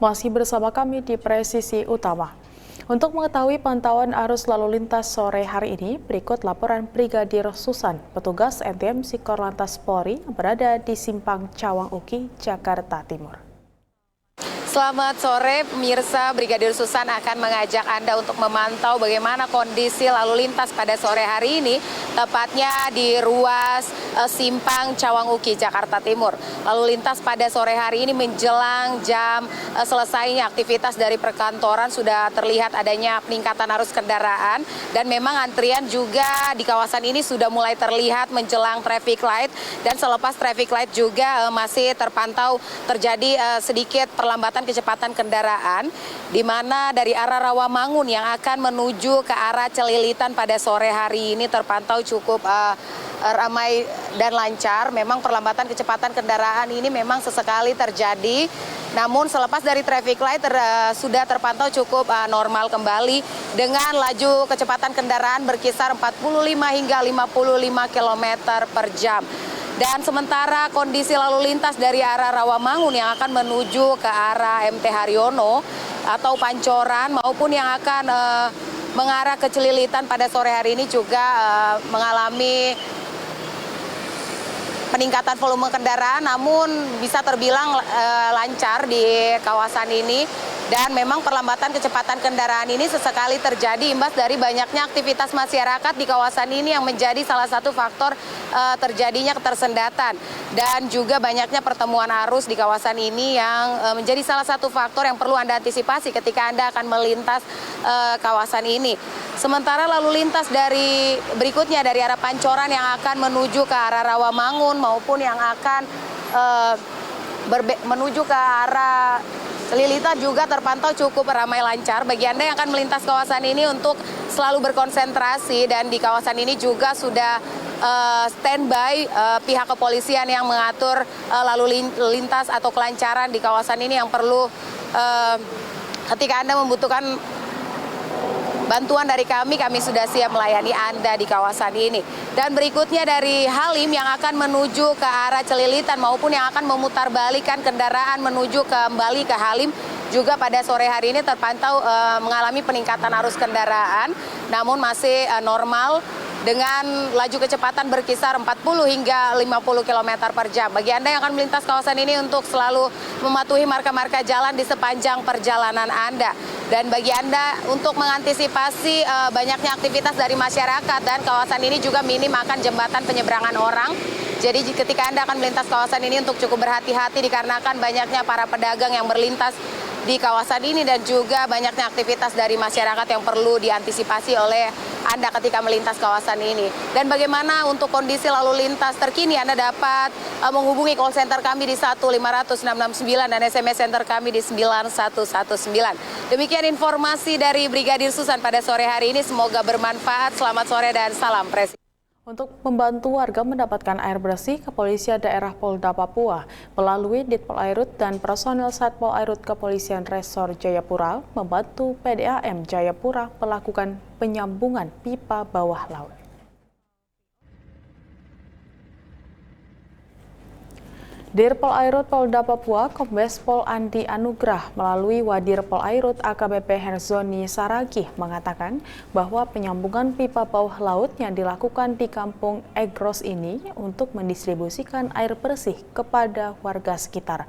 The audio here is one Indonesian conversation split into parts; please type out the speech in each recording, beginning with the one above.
Masih bersama kami di Presisi Utama. Untuk mengetahui pantauan arus lalu lintas sore hari ini, berikut laporan Brigadir Susan, petugas NTM Korlantas Polri yang berada di Simpang Cawang Uki, Jakarta Timur. Selamat sore, pemirsa. Brigadir Susan akan mengajak Anda untuk memantau bagaimana kondisi lalu lintas pada sore hari ini, tepatnya di ruas Simpang Cawang Uki, Jakarta Timur. Lalu lintas pada sore hari ini menjelang jam selesainya aktivitas dari perkantoran sudah terlihat adanya peningkatan arus kendaraan, dan memang antrian juga di kawasan ini sudah mulai terlihat menjelang traffic light, dan selepas traffic light juga masih terpantau terjadi sedikit perlambatan kecepatan kendaraan, di mana dari arah Rawamangun yang akan menuju ke arah Celilitan pada sore hari ini terpantau cukup ramai dan lancar. Memang perlambatan kecepatan kendaraan ini memang sesekali terjadi, namun selepas dari traffic light sudah terpantau cukup normal kembali dengan laju kecepatan kendaraan berkisar 45 hingga 55 km per jam. Dan sementara kondisi lalu lintas dari arah Rawamangun yang akan menuju ke arah MT Haryono atau Pancoran maupun yang akan mengarah ke Celilitan pada sore hari ini juga mengalami peningkatan volume kendaraan, namun bisa terbilang lancar di kawasan ini. Dan memang perlambatan kecepatan kendaraan ini sesekali terjadi imbas dari banyaknya aktivitas masyarakat di kawasan ini yang menjadi salah satu faktor terjadinya ketersendatan. Dan juga banyaknya pertemuan arus di kawasan ini yang menjadi salah satu faktor yang perlu Anda antisipasi ketika Anda akan melintas kawasan ini. Sementara lalu lintas dari berikutnya dari arah Pancoran yang akan menuju ke arah Rawamangun maupun yang akan menuju ke arah Celilitan juga terpantau cukup ramai lancar. Bagi Anda yang akan melintas kawasan ini untuk selalu berkonsentrasi, dan di kawasan ini juga sudah standby pihak kepolisian yang mengatur lalu lintas atau kelancaran di kawasan ini yang perlu ketika Anda membutuhkan bantuan dari kami sudah siap melayani Anda di kawasan ini. Dan berikutnya dari Halim yang akan menuju ke arah Celilitan maupun yang akan memutarbalikkan kendaraan menuju kembali ke Halim juga pada sore hari ini terpantau mengalami peningkatan arus kendaraan, namun masih normal dengan laju kecepatan berkisar 40 hingga 50 km per jam. Bagi Anda yang akan melintas kawasan ini untuk selalu mematuhi marka-marka jalan di sepanjang perjalanan Anda. Dan bagi Anda untuk mengantisipasi banyaknya aktivitas dari masyarakat, dan kawasan ini juga minim akan jembatan penyeberangan orang. Jadi ketika Anda akan melintas kawasan ini untuk cukup berhati-hati dikarenakan banyaknya para pedagang yang berlintas di kawasan ini dan juga banyaknya aktivitas dari masyarakat yang perlu diantisipasi oleh Anda ketika melintas kawasan ini. Dan bagaimana untuk kondisi lalu lintas terkini, Anda dapat menghubungi call center kami di 1500669 dan SMS center kami di 9119. Demikian informasi dari Brigadir Susan pada sore hari ini, semoga bermanfaat. Selamat sore dan salam Presiden. Untuk membantu warga mendapatkan air bersih, Kepolisian Daerah Polda Papua melalui Ditpol Airut dan personel Satpol Airut Kepolisian Resor Jayapura membantu PDAM Jayapura melakukan penyambungan pipa bawah laut. Dirpol Airut Polda Papua, Kombes Pol Andi Anugrah melalui Wadirpol Airut AKBP Herzoni Saragih mengatakan bahwa penyambungan pipa bawah laut yang dilakukan di Kampung Egros ini untuk mendistribusikan air bersih kepada warga sekitar.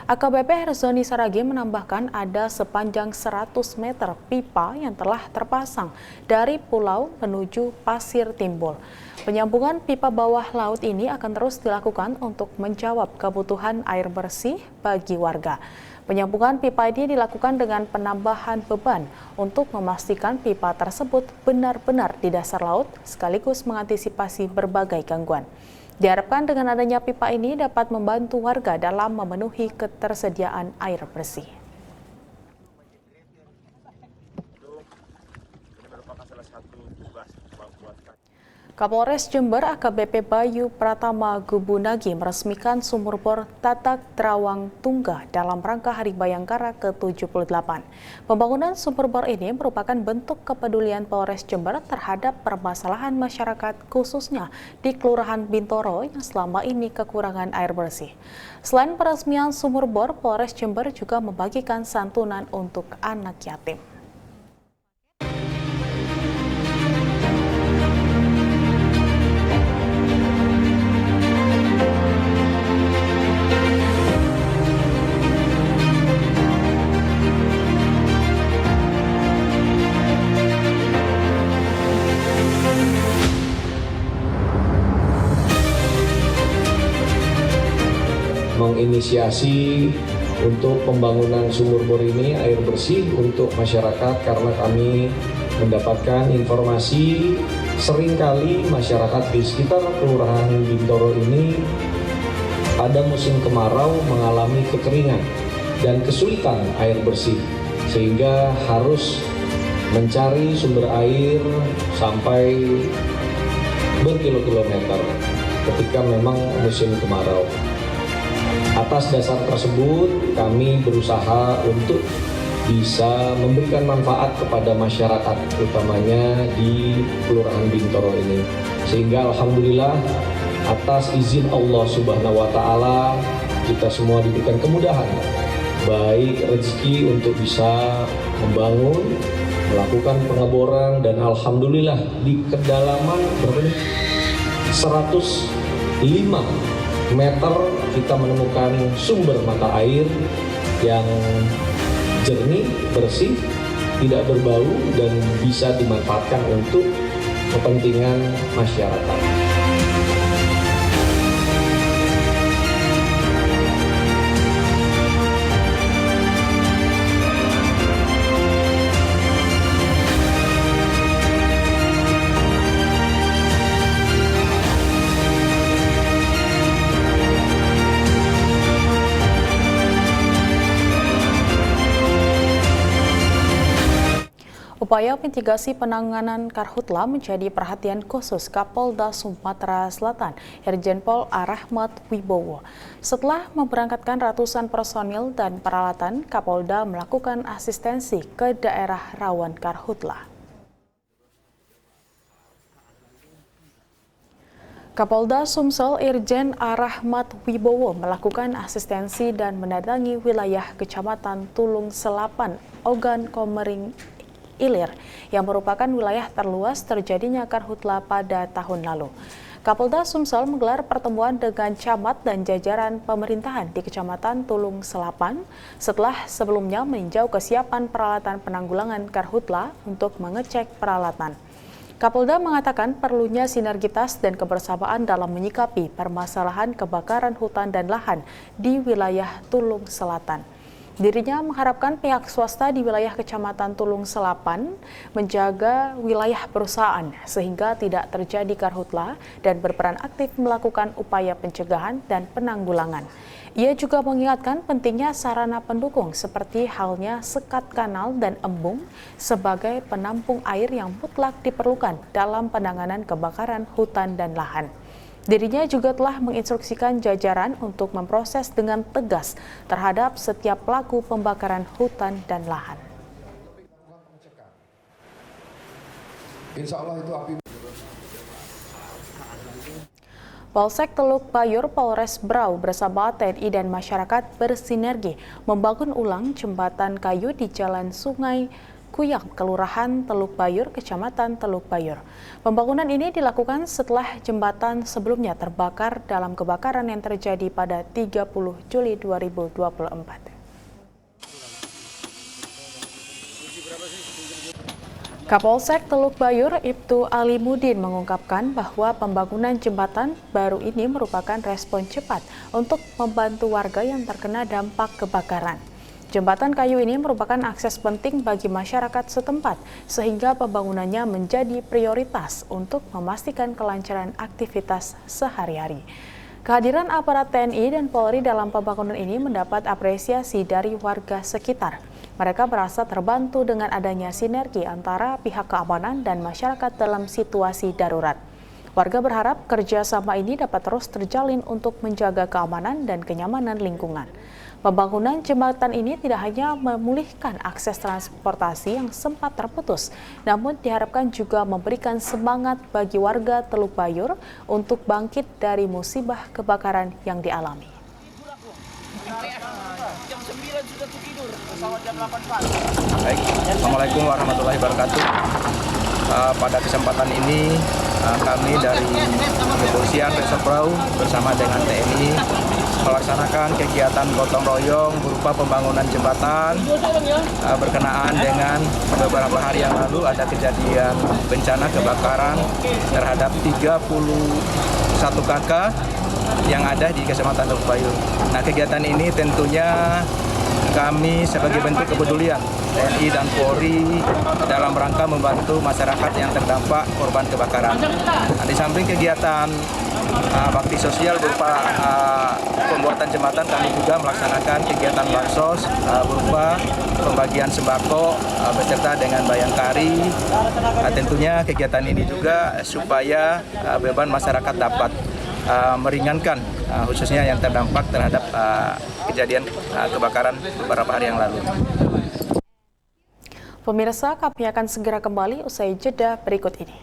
AKBP Herzoni Saragih menambahkan ada sepanjang 100 meter pipa yang telah terpasang dari pulau menuju Pasir Timbul. Penyambungan pipa bawah laut ini akan terus dilakukan untuk menjawab kebutuhan air bersih bagi warga. Penyambungan pipa ini dilakukan dengan penambahan beban untuk memastikan pipa tersebut benar-benar di dasar laut sekaligus mengantisipasi berbagai gangguan. Diharapkan dengan adanya pipa ini dapat membantu warga dalam memenuhi ketersediaan air bersih. Kapolres Jember AKBP Bayu Pratama Gubunagi meresmikan sumur bor Tatak Terawang Tungga dalam rangka Hari Bayangkara ke-78. Pembangunan sumur bor ini merupakan bentuk kepedulian Polres Jember terhadap permasalahan masyarakat khususnya di Kelurahan Bintoro yang selama ini kekurangan air bersih. Selain peresmian sumur bor, Polres Jember juga membagikan santunan untuk anak yatim. Menginisiasi untuk pembangunan sumur bor ini air bersih untuk masyarakat karena kami mendapatkan informasi seringkali masyarakat di sekitar Kelurahan Bintoro ini pada musim kemarau mengalami kekeringan dan kesulitan air bersih sehingga harus mencari sumber air sampai berkilo-kilometer ketika memang musim kemarau. Atas dasar tersebut, kami berusaha untuk bisa memberikan manfaat kepada masyarakat, utamanya di Kelurahan Bintoro ini. Sehingga alhamdulillah atas izin Allah Subhanahu wa Ta'ala, kita semua diberikan kemudahan, baik rezeki untuk bisa membangun, melakukan pengeboran, dan alhamdulillah di kedalaman 105 meter kita menemukan sumber mata air yang jernih, bersih, tidak berbau dan bisa dimanfaatkan untuk kepentingan masyarakat. Upaya mitigasi penanganan karhutla menjadi perhatian khusus Kapolda Sumatera Selatan, Irjen Pol Rahmat Wibowo. Setelah memberangkatkan ratusan personil dan peralatan, Kapolda melakukan asistensi ke daerah rawan karhutla. Kapolda Sumsel Irjen Rahmat Wibowo melakukan asistensi dan mendatangi wilayah Kecamatan Tulung Selapan, Ogan Komering Ilir, yang merupakan wilayah terluas terjadinya karhutla pada tahun lalu. Kapolda Sumsel menggelar pertemuan dengan camat dan jajaran pemerintahan di Kecamatan Tulung Selapan setelah sebelumnya meninjau kesiapan peralatan penanggulangan karhutla untuk mengecek peralatan. Kapolda mengatakan perlunya sinergitas dan kebersamaan dalam menyikapi permasalahan kebakaran hutan dan lahan di wilayah Tulung Selatan. Dirinya mengharapkan pihak swasta di wilayah Kecamatan Tulung Selapan menjaga wilayah perusahaan sehingga tidak terjadi karhutla dan berperan aktif melakukan upaya pencegahan dan penanggulangan. Ia juga mengingatkan pentingnya sarana pendukung seperti halnya sekat kanal dan embung sebagai penampung air yang mutlak diperlukan dalam penanganan kebakaran hutan dan lahan. Dirinya juga telah menginstruksikan jajaran untuk memproses dengan tegas terhadap setiap pelaku pembakaran hutan dan lahan. Insya Allah itu api. Polsek Teluk Bayur, Polres Brau bersama TNI dan masyarakat bersinergi membangun ulang jembatan kayu di Jalan Sungai Kuyang, Kelurahan Teluk Bayur, Kecamatan Teluk Bayur. Pembangunan ini dilakukan setelah jembatan sebelumnya terbakar dalam kebakaran yang terjadi pada 30 Juli 2024. Kapolsek Teluk Bayur, Ibtu Alimudin mengungkapkan bahwa pembangunan jembatan baru ini merupakan respon cepat untuk membantu warga yang terkena dampak kebakaran. Jembatan kayu ini merupakan akses penting bagi masyarakat setempat, sehingga pembangunannya menjadi prioritas untuk memastikan kelancaran aktivitas sehari-hari. Kehadiran aparat TNI dan Polri dalam pembangunan ini mendapat apresiasi dari warga sekitar. Mereka merasa terbantu dengan adanya sinergi antara pihak keamanan dan masyarakat dalam situasi darurat. Warga berharap kerjasama ini dapat terus terjalin untuk menjaga keamanan dan kenyamanan lingkungan. Pembangunan jembatan ini tidak hanya memulihkan akses transportasi yang sempat terputus, namun diharapkan juga memberikan semangat bagi warga Teluk Bayur untuk bangkit dari musibah kebakaran yang dialami. Baik, Assalamualaikum warahmatullahi wabarakatuh. Pada kesempatan ini kami dari Kepolisian Resort Brau bersama dengan TNI melaksanakan kegiatan gotong royong berupa pembangunan jembatan berkenaan dengan beberapa hari yang lalu ada kejadian bencana kebakaran terhadap 31 kakak yang ada di Kecamatan Teluk Bayur. Nah, kegiatan ini tentunya kami sebagai bentuk kepedulian TNI dan Polri dalam rangka membantu masyarakat yang terdampak korban kebakaran. Nah, di samping kegiatan bakti sosial berupa pembuatan jembatan, kami juga melaksanakan kegiatan bansos berupa pembagian sembako beserta dengan bayangkari. Tentunya kegiatan ini juga supaya beban masyarakat dapat meringankan khususnya yang terdampak terhadap kejadian kebakaran beberapa hari yang lalu. Pemirsa, kami akan segera kembali usai jeda berikut ini.